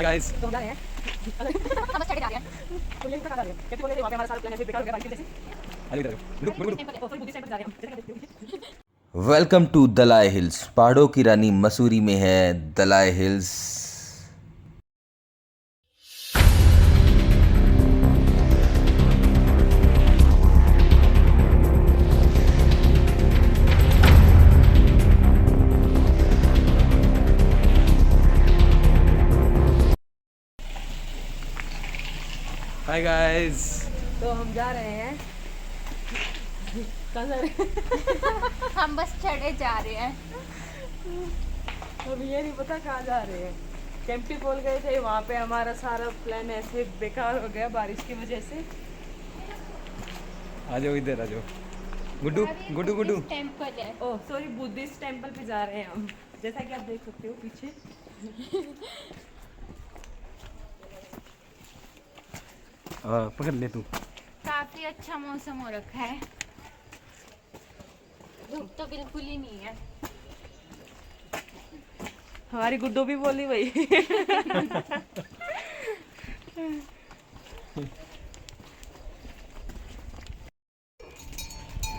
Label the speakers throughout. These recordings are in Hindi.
Speaker 1: हाय गाइस,
Speaker 2: तो हम जा रहे हैं हम बस चढ़ जा रहे हैं पुलिस तक आ रहे हैं कैसे बोले थे वहां पे हमारा सारा प्लान ऐसे बेकार हो गया बारिश की वजह से।
Speaker 1: अरे इधर good good
Speaker 2: sorry Buddhist temple जा रहे हैं हम जैसे कि
Speaker 3: वेलकम टू दलाई हिल्स। पहाड़ों की रानी मसूरी में है दलाई हिल्स।
Speaker 1: हाय गाइस,
Speaker 2: तो हम जा रहे हैं कहाँ जा रहे हैं
Speaker 4: हम बस चढ़े जा रहे हैं।
Speaker 2: अब ये नहीं पता कहाँ जा रहे हैं। कैंपी खोल गए थे वहाँ पे हमारा सारा प्लान ऐसे बेकार हो गया बारिश की वजह से।
Speaker 1: आ जाओ इधर आ जाओ। गुड्डू गुड्डू गुड्डू
Speaker 4: टेंपल है।
Speaker 2: ओह सॉरी बुद्धिस्ट टेंपल पे जा रहे हैं हम जैसा कि आप देख सकते हो पीछे।
Speaker 1: पकड़ ले तू।
Speaker 4: काफी अच्छा मौसम हो रखा है, धूप तो बिल्कुल ही नहीं है।
Speaker 2: हमारी गुड्डू भी बोली भाई।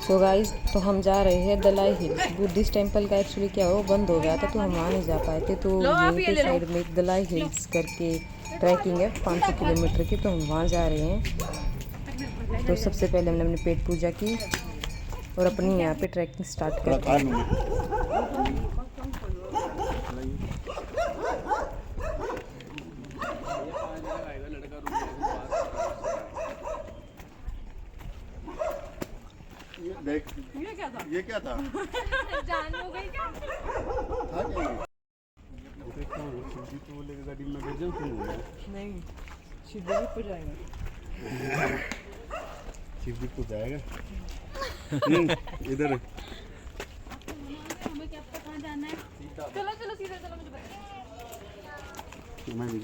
Speaker 2: तो गाइस, तो हम जा रहे हैं दलाई हिल्स। बुद्धिस्ट टेंपल का एक्चुअली क्या हो बंद हो गया था तो हम वहाँ नहीं जा पाए थे। तो यहीं पे साइड में एक दलाई हिल्स करके ट्रैकिंग है 500 किलोमीटर की, तो हम वहाँ जा रहे हैं। तो सबसे पहले हमने अपनी पेट पूजा की और अपनी यहाँ पे ट्रैकिंग स्टार्ट कर दी।
Speaker 5: ये क्या था?
Speaker 4: जान हो गई क्या?
Speaker 5: था क्या ये? तो लेके गाड़ी में भेज दूँ
Speaker 2: नहीं, शिवजी को जाएगा।
Speaker 5: शिवजी को जाएगा। इधर
Speaker 4: हमें क्या पता कहाँ जाना है? चलो चलो सीधा चलो, मुझे बताओ।
Speaker 5: मैं भी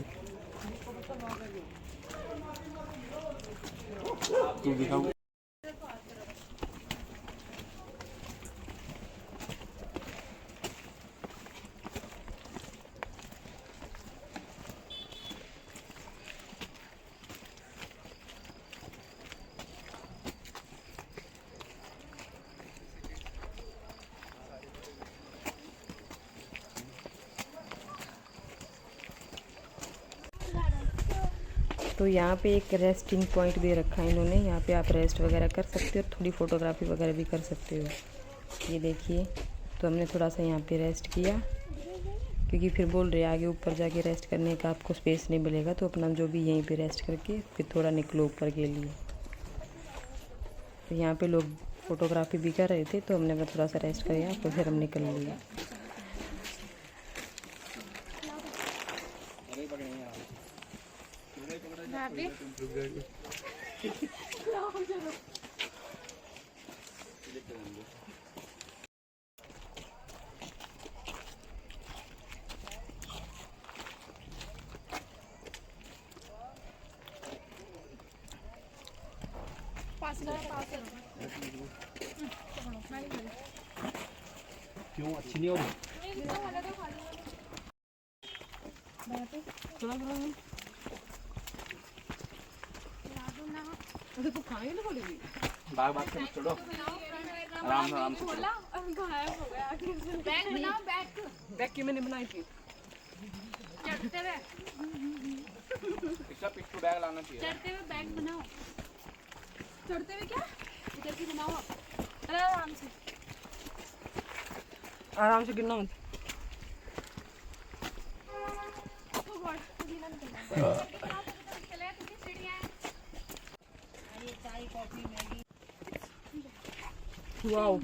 Speaker 5: तू दिखाओ।
Speaker 2: तो यहाँ पे एक रेस्टिंग पॉइंट भी रखा है इन्होंने। यहाँ पे आप रेस्ट वगैरह कर सकते हो, थोड़ी फ़ोटोग्राफी वगैरह भी कर सकते हो। ये देखिए, तो हमने थोड़ा सा यहाँ पे रेस्ट किया क्योंकि फिर बोल रहे आगे ऊपर जाके रेस्ट करने का आपको स्पेस नहीं मिलेगा, तो अपना जो भी यहीं पे रेस्ट करके फिर थोड़ा निकलो ऊपर के लिए। तो यहाँ पे लोग फ़ोटोग्राफी भी कर रहे थे, तो हमने थोड़ा सा रेस्ट किया तो फिर हम निकल लिए।
Speaker 1: क्यों अच्छी नहीं हो रही? बाग बाग से छोड़ो, आराम से आराम से।
Speaker 4: बैग बनाओ, बैग
Speaker 2: बैग की मैंने बनाई थी।
Speaker 4: चढ़ते हुए
Speaker 1: इसका पिट्ठू बैग लाना चाहिए।
Speaker 4: चढ़ते हुए बैग बनाओ। चढ़ते हुए क्या इधर की बनाओ आप। अरे आराम से
Speaker 2: आराम से गिरना मत। वाओ,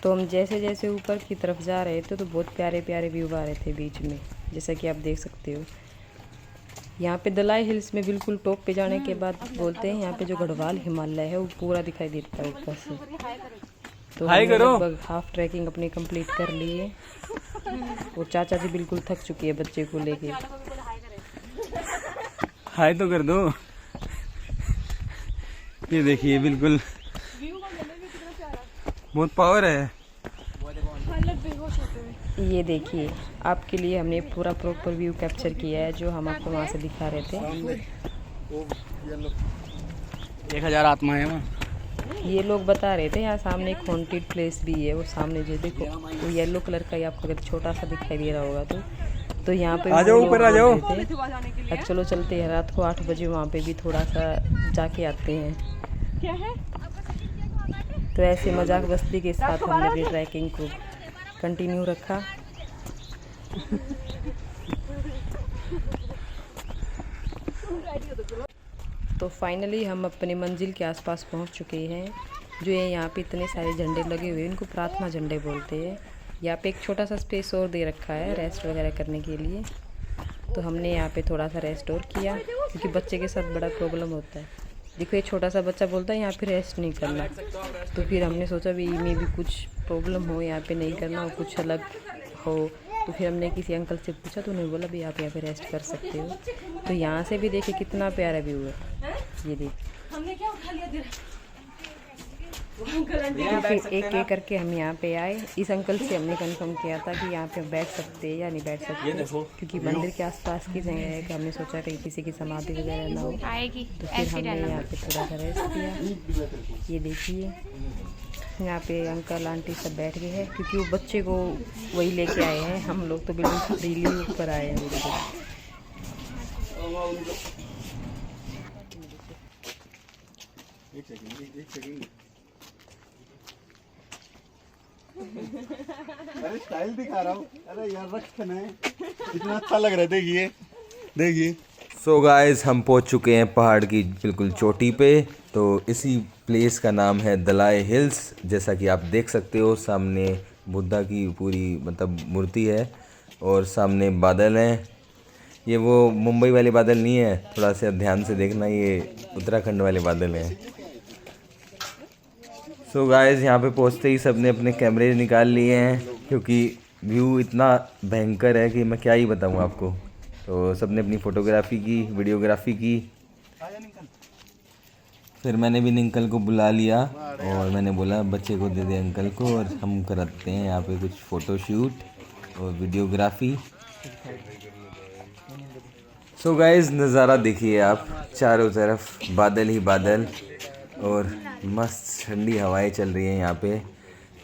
Speaker 2: तो हम जैसे जैसे ऊपर की तरफ जा रहे थे तो बहुत प्यारे प्यारे व्यू आ रहे थे बीच में, जैसा कि आप देख सकते हो। यहाँ पे दलाई हिल्स में बिल्कुल टॉप पे जाने के बाद बोलते हैं यहाँ पे जो गढ़वाल हिमालय है वो पूरा दिखाई देता है ऊपर से। तो हमने लगभग हाफ ट्रैकिंग अपनी कंप्लीट कर ली है और चाचा जी बिल्कुल थक चुकी है बच्चे को लेके।
Speaker 1: हाय तो कर दो। ये देखिए बिल्कुल बहुत पावर है।
Speaker 2: ये देखिए आपके लिए हमने पूरा प्रॉपर व्यू कैप्चर किया है जो हम आपको वहाँ से दिखा रहे थे।
Speaker 5: वो येलो
Speaker 1: 1000 आत्माएं हैं वहाँ।
Speaker 2: ये लोग बता रहे थे यहाँ सामने एक हॉन्टेड प्लेस भी है, वो सामने जो देखो वो येलो कलर का ही आपको अगर छोटा सा दिखाई दे रहा होगा तो यहाँ पे
Speaker 1: आ जाओ, ऊपर आ जाओ।
Speaker 2: अब चलो चलते हैं, रात को 8 बजे वहाँ पे भी थोड़ा सा जाके आते हैं।
Speaker 4: क्या है?
Speaker 2: तो ऐसे मजाक मस्ती के साथ हमने अपनी ट्रैकिंग को कंटिन्यू रखा। तो फाइनली हम अपने मंजिल के आसपास पहुंच चुके हैं। जो है यहाँ पे इतने सारे झंडे लगे हुए हैं, इनको प्रार्थना झंडे बोलते हैं। यहाँ पे एक छोटा सा स्पेस और दे रखा है रेस्ट वगैरह करने के लिए। तो हमने यहाँ पे थोड़ा सा रेस्ट और किया क्योंकि बच्चे के साथ बड़ा प्रॉब्लम होता है। देखो ये छोटा सा बच्चा बोलता है यहाँ पे रेस्ट नहीं करना, तो फिर हमने सोचा भी में भी कुछ प्रॉब्लम हो, यहाँ पे नहीं करना हो, कुछ अलग हो। तो फिर हमने किसी अंकल से पूछा तो उन्होंने बोला भी आप यहाँ पे रेस्ट कर सकते हो। तो यहाँ से भी देखिए कितना प्यारा व्यू है, ये देखिए।
Speaker 4: हमने क्या उठा लिया तेरा?
Speaker 2: तो फिर एक एक करके हम यहाँ पे आए। इस अंकल से हमने कंफर्म किया था कि यहाँ पे बैठ सकते हैं या नहीं बैठ सकते, क्योंकि मंदिर के आसपास की जगह है कि हमने सोचा कहीं किसी की समाधि वगैरह ना हो।
Speaker 4: आएगी
Speaker 2: तो फिर हमने यहाँ पे थोड़ा सा रेस्ट किया। ये देखिए यहाँ पे अंकल आंटी सब बैठ गए हैं क्योंकि वो बच्चे को वही लेके आए हैं। हम लोग तो बिल्कुल फ्रीली ऊपर आए हैं।
Speaker 5: एक सेकंड अरे स्टाइल दिखा रहा हूँ। अरे यार रखना है, इतना अच्छा लग रहा है। देखिए
Speaker 3: सो गाइस हम पहुंच चुके हैं पहाड़ की बिल्कुल चोटी पे। तो इसी प्लेस का नाम है दलाई हिल्स। जैसा कि आप देख सकते हो सामने बुद्धा की पूरी मतलब मूर्ति है और सामने बादल हैं। ये वो मुंबई वाले बादल नहीं है, थोड़ा सा ध्यान से देखना, ये उत्तराखंड वाले बादल हैं। सो गाइस यहाँ पे पहुँचते ही सबने अपने कैमरे निकाल लिए हैं क्योंकि व्यू इतना भयंकर है कि मैं क्या ही बताऊँ आपको। तो सबने अपनी फ़ोटोग्राफी की, वीडियोग्राफी की। फिर मैंने भी अंकल को बुला लिया और मैंने बोला बच्चे को दे दे अंकल को और हम करते हैं यहाँ पे कुछ फ़ोटो शूट और वीडियोग्राफी। सो गाइस नज़ारा देखिए आप, चारों तरफ बादल ही बादल और मस्त ठंडी हवाएं चल रही हैं यहाँ पे।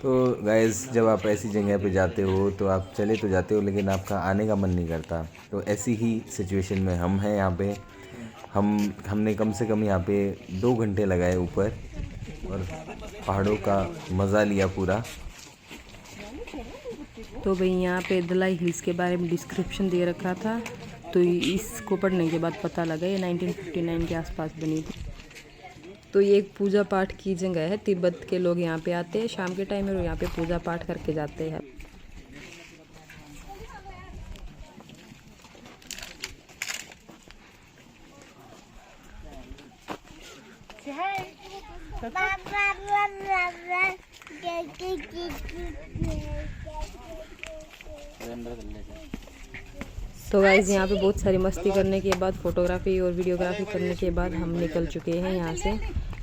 Speaker 3: तो गाइस जब आप ऐसी जगह पे जाते हो तो आप चले तो जाते हो लेकिन आपका आने का मन नहीं करता। तो ऐसी ही सिचुएशन में हम हैं यहाँ पे। हमने कम से कम यहाँ पे 2 घंटे लगाए ऊपर और पहाड़ों का मज़ा लिया पूरा।
Speaker 2: तो भाई यहाँ पे दलाई हिल्स के बारे में डिस्क्रिप्शन दे रखा था, तो इसको पढ़ने के बाद पता लगा ये 1959 के आसपास बनी थी। तो ये एक पूजा पाठ की जगह है। तिब्बत के लोग यहाँ पे आते हैं शाम के टाइम में और यहाँ पे पूजा पाठ करके जाते हैं। तो गाइज़ यहाँ पे बहुत सारी मस्ती करने के बाद, फ़ोटोग्राफी और वीडियोग्राफी करने के बाद हम निकल चुके हैं यहाँ से,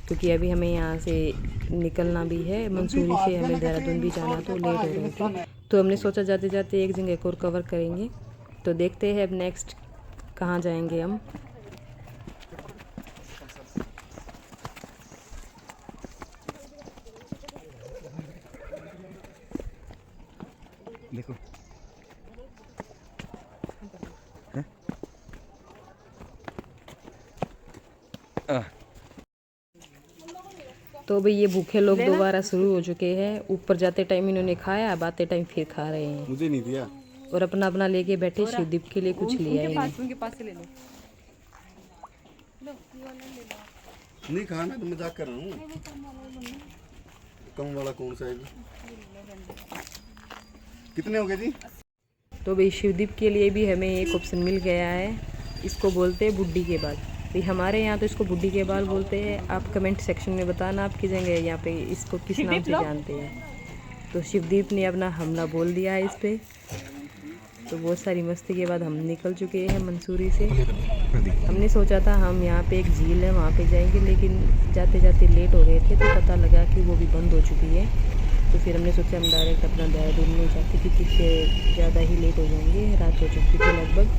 Speaker 2: क्योंकि अभी हमें यहाँ से निकलना भी है। मंसूरी से हमें देहरादून भी जाना, तो लेट हो रहे थे। तो हमने सोचा जाते जाते एक जगह को और कवर करेंगे। तो देखते हैं अब नेक्स्ट कहाँ जाएंगे हम।
Speaker 1: देखो
Speaker 2: तो भाई ये भूखे लोग दोबारा शुरू हो चुके हैं। ऊपर जाते टाइम इन्होंने खाया, अब आते टाइम फिर खा रहे हैं
Speaker 5: मुझे नहीं दिया
Speaker 2: और अपना अपना लेके बैठे। शिवदीप के लिए कुछ लिया ही नहीं।
Speaker 4: उनके पास से ले लो।
Speaker 5: नहीं खाना, तो मजाक कर रहा हूँ। कम वाला कौन सा है? कितने हो गए जी?
Speaker 2: तो भाई शिवदीप के लिए भी हमें एक ऑप्शन मिल गया है। इसको बोलते हैं बुड्ढी के बाल। भाई हमारे यहाँ तो इसको बुड्ढी के बाल बोलते हैं। आप कमेंट सेक्शन में बताना आपकी जगह यहाँ पे इसको किस नाम से जानते हैं। तो शिवदीप ने अपना हमला बोल दिया है इस पर। तो बहुत सारी मस्ती के बाद हम निकल चुके हैं मंसूरी से। हमने सोचा था हम यहाँ पे एक झील है वहाँ पे जाएंगे, लेकिन जाते जाते लेट हो गए थे तो पता लगा कि वो भी बंद हो चुकी है। तो फिर हमने सोचा हम डायरेक्ट अपना देहरादून में जाते, क्योंकि फिर ज़्यादा ही लेट हो जाएंगे, रात हो चुकी थी लगभग,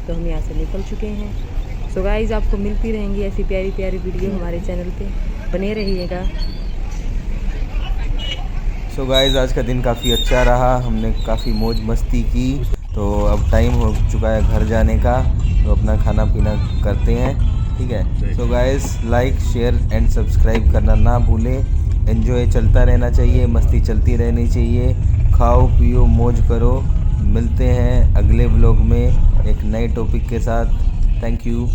Speaker 2: तो हम यहाँ से निकल चुके हैं। सो गाइज़ आपको मिलती रहेंगी ऐसी प्यारी प्यारी वीडियो हमारे चैनल पे, बने रहिएगा।
Speaker 3: सो गाइज़ आज का दिन काफ़ी अच्छा रहा, हमने काफ़ी मौज मस्ती की। तो अब टाइम हो चुका है घर जाने का, तो अपना खाना पीना करते हैं, ठीक है। So guys like share and subscribe करना ना भूलें। एंजॉय चलता रहना चाहिए, मस्ती चलती रहनी चाहिए, खाओ पियो मौज करो। मिलते हैं अगले व्लॉग में एक नए टॉपिक के साथ। Thank you.